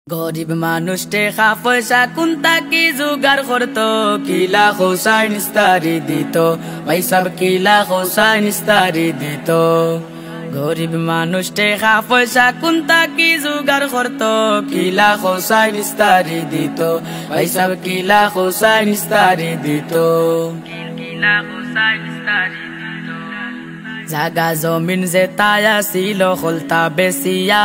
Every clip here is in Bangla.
গরিব মানুষ টেকা পয়সা কোনটা কি জোগাড় করতো, কিলা হোসাইন ইস্তারি দিত, ভাই সব কিলা হোসাইন ইস্তারি দিত। গরিব মানুষ টেকা পয়সা কোনটা কি জোগাড় করতো, কিলা হোসাইন ইস্তারি দিত, ভাই সব কিলা হোসাইন ইস্তারি দিত। জাগা জমিন যে তায়া ছিল হলতা বেসিয়া,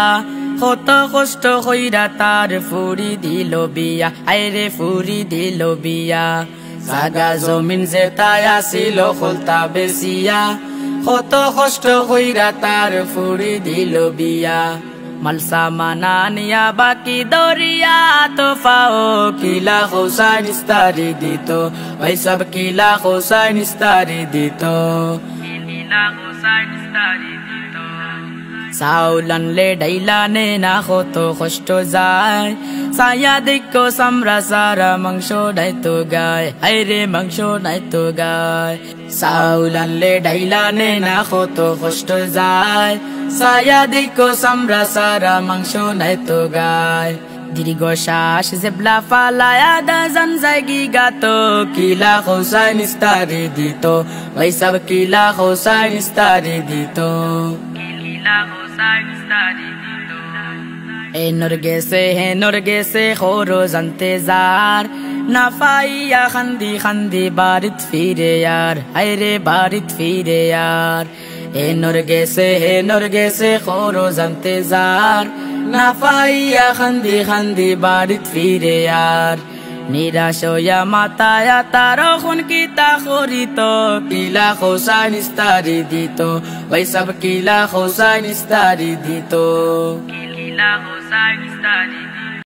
কত কষ্ট কইরা তার ফুরি দিল বিয়া, আইরে ফুরি দিল বিয়া। জাগা জমিন যে তায়া ছিল হলতা বেসিয়া, কত কষ্ট কইরা তার ফুরি দিল বিয়া। মালসা মানা নিয়া বাকি দরিয়া তো পাও, কিলা হোসাইন ইস্তারি দিত, ভাই সব কিলা হোসাইন ইস্তারি দিত। চাউলান লে ডাইলানে না কত কষ্ট যায়, সায়া দেখো সামরা সারা মাংস নাই তো গায়, আইরে মাংস নাই তো গায়। চাউলান লে ডাইলানে না কত কষ্ট যায়, সায়া দেখো সামরা সারা মাংস নাই তো গায়। দীর্ঘ শ্বাস জেবলা ফালায়া দাজান জাগি গাতো, কিলা হোসাইন ইস্তারি দিত, ভাই সব কিলা হোসাইন ইস্তারি দিত। এ নরগেসে হে নরগেসে খোরো জানতে যার, না পাইয়া খান্দি খান্দি বাড়িত ফিরে यार, আইরে বাড়িত ফিরে यार। এ নরগেসে হে নরগেসে খোরো জানতে যার, না পাইয়া খান্দি খান্দি বাড়িত ফিরে यार। নিরাশ হইয়া মাতায়া তার খুন কিতা করিত, কিলা হোসাইন ইস্তারি দিত, ভাই সব কিলা হোসাইন ইস্তারি দিত।